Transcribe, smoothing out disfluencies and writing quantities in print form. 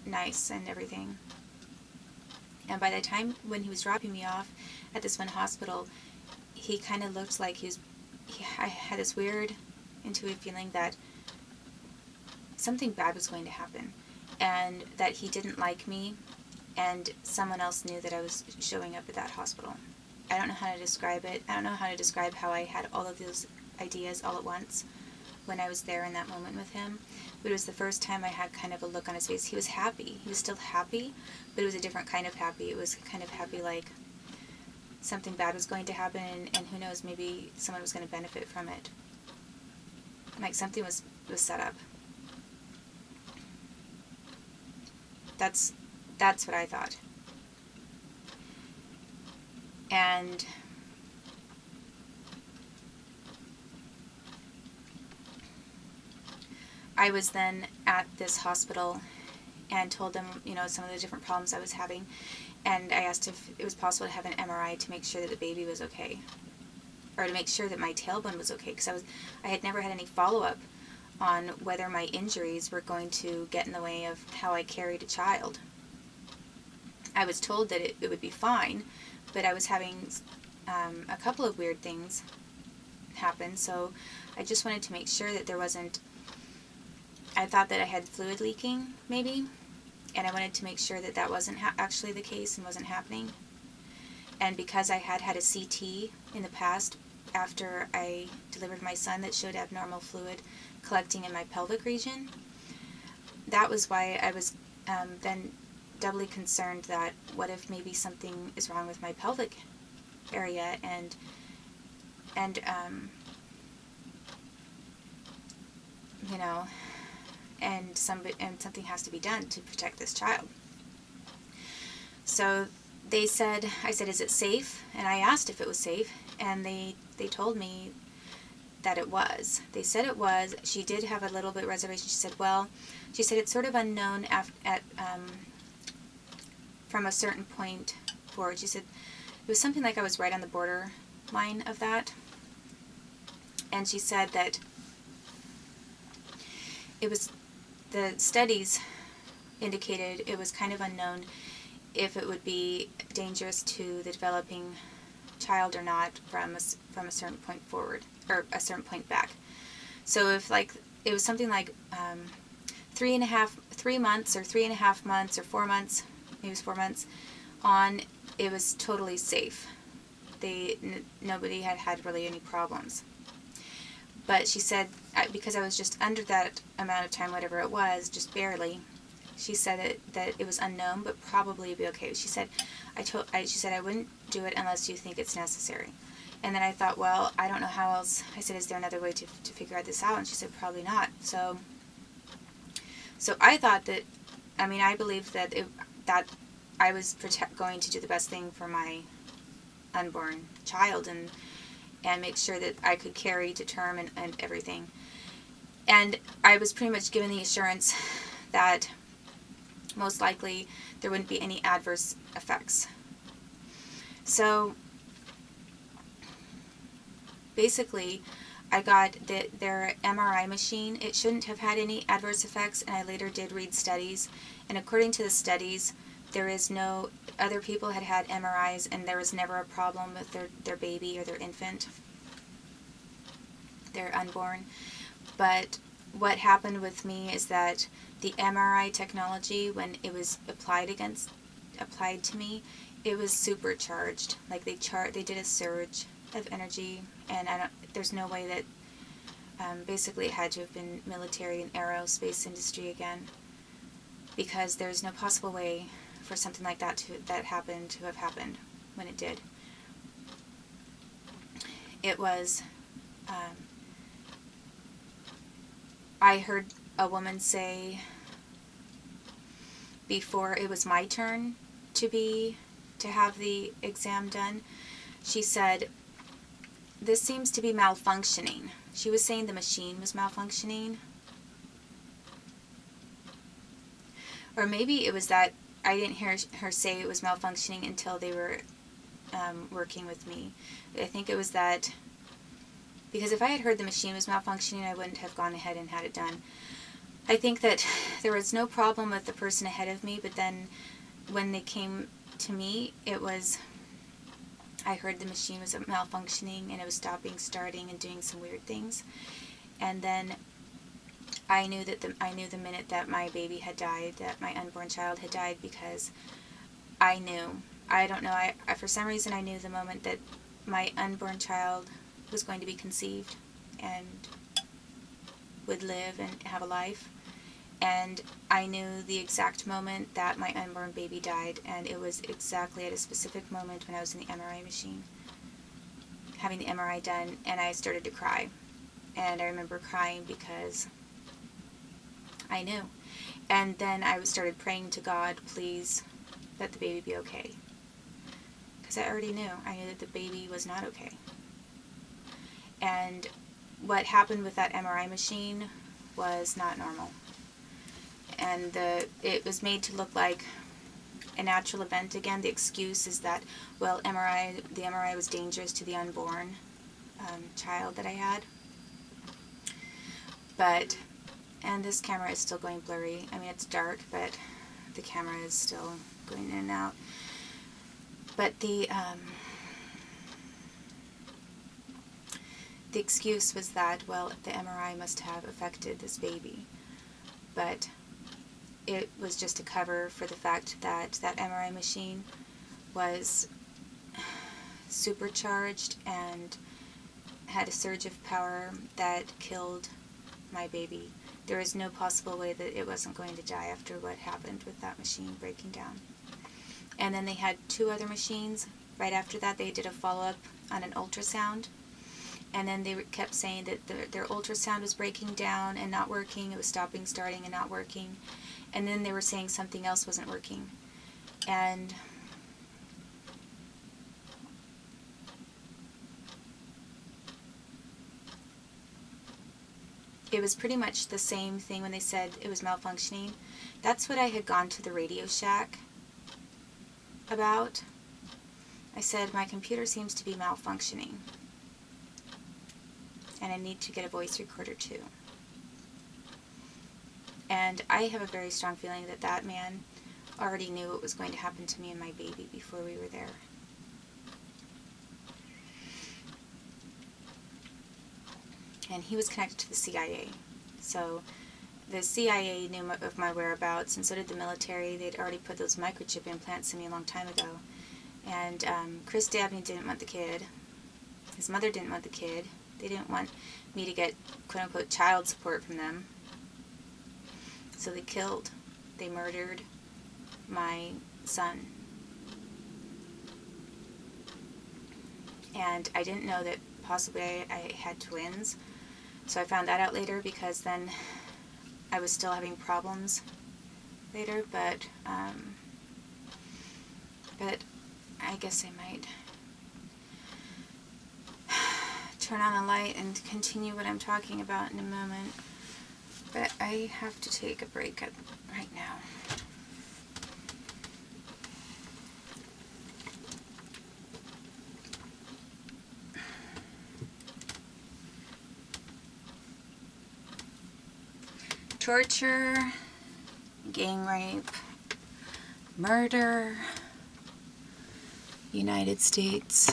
nice and everything. And by the time when he was dropping me off at this one hospital, he kind of looked like I had this weird intuitive feeling that something bad was going to happen, and that he didn't like me, and someone else knew that I was showing up at that hospital. I don't know how to describe it. I don't know how to describe how I had all of those ideas all at once when I was there in that moment with him. But it was the first time I had kind of a look on his face. He was happy. He was still happy, but it was a different kind of happy. It was kind of happy like something bad was going to happen, and who knows, maybe someone was going to benefit from it. Like something was set up. That's what I thought. And I was then at this hospital and told them, some of the different problems I was having, and I asked if it was possible to have an MRI to make sure that the baby was okay, or to make sure that my tailbone was okay, because I had never had any follow-up on whether my injuries were going to get in the way of how I carried a child. I was told that it would be fine, but I was having a couple of weird things happen, so I just wanted to make sure that there wasn't, I thought that I had fluid leaking, maybe, and I wanted to make sure that that wasn't actually the case and wasn't happening. And because I had had a CT in the past after I delivered my son that showed abnormal fluid collecting in my pelvic region, that was why I was then doubly concerned that what if maybe something is wrong with my pelvic area, and something has to be done to protect this child. So I said, is it safe? And I asked if it was safe, and they told me that it was. They said it was. She did have a little bit of reservation. She said it's sort of unknown from a certain point forward. She said it was something like I was right on the border line of that. And she said that the studies indicated it was kind of unknown if it would be dangerous to the developing child or not from a certain point forward, or a certain point back. So if it was something like 3 months or 3.5 months or 4 months, maybe it was 4 months on, it was totally safe. Nobody had really any problems. But she said, because I was just under that amount of time, whatever it was, just barely, she said that it was unknown, but probably it'd be okay. She said, she said I wouldn't do it unless you think it's necessary. And then I thought, well, I don't know how else. I said, is there another way to figure this out? And she said, probably not. So I thought that, I believed that I was going to do the best thing for my unborn child and make sure that I could carry to term and everything. And I was pretty much given the assurance that most likely there wouldn't be any adverse effects. So basically, I got their MRI machine. It shouldn't have had any adverse effects, and I later did read studies. And according to the studies, there is no, other people had MRIs, and there was never a problem with their baby or their infant, their unborn. But what happened with me is that the MRI technology, when it was applied to me, it was supercharged. Like they did a surge of energy, and there's no way that basically it had to have been military and aerospace industry again, because there's no possible way for something like that to have happened when it did. It was I heard a woman say before it was my turn to have the exam done, she said, this seems to be malfunctioning. She was saying the machine was malfunctioning. Or maybe it was that I didn't hear her say it was malfunctioning until they were working with me. I think it was that, because if I had heard the machine was malfunctioning, I wouldn't have gone ahead and had it done. I think that there was no problem with the person ahead of me, but then when they came to me, it was, I heard the machine was malfunctioning and it was stopping, starting, and doing some weird things. And then I knew the minute that my baby had died, that my unborn child had died, because I knew. I don't know, I for some reason I knew the moment that my unborn child was going to be conceived and would live and have a life. And I knew the exact moment that my unborn baby died, and it was exactly at a specific moment when I was in the MRI machine, having the MRI done, and I started to cry. And I remember crying because I knew. And then I started praying to God, please let the baby be okay. Because I already knew. I knew that the baby was not okay. And what happened with that MRI machine was not normal. And it was made to look like a natural event again. The excuse is that, well, the MRI was dangerous to the unborn child that I had. But, and this camera is still going blurry. I mean, it's dark, but the camera is still going in and out. But the excuse was that, well, the MRI must have affected this baby. But it was just a cover for the fact that that MRI machine was supercharged and had a surge of power that killed my baby. There was no possible way that it wasn't going to die after what happened with that machine breaking down. And then they had 2 other machines. Right after that, they did a follow-up on an ultrasound. And then they kept saying that their ultrasound was breaking down and not working. It was stopping, starting, and not working. And then they were saying something else wasn't working. And it was pretty much the same thing when they said it was malfunctioning. That's what I had gone to the Radio Shack about. I said, my computer seems to be malfunctioning, and I need to get a voice recorder too. And I have a very strong feeling that that man already knew what was going to happen to me and my baby before we were there. And he was connected to the CIA. So the CIA knew of my whereabouts, and so did the military. They'd already put those microchip implants in me a long time ago. And Chris Dabney didn't want the kid. His mother didn't want the kid. They didn't want me to get, quote-unquote, child support from them. So they murdered my son. And I didn't know that possibly I had twins. So I found that out later, because then I was still having problems later. But I guess I might turn on a light and continue what I'm talking about in a moment. But I have to take a break right now. Torture, gang rape, murder, United States.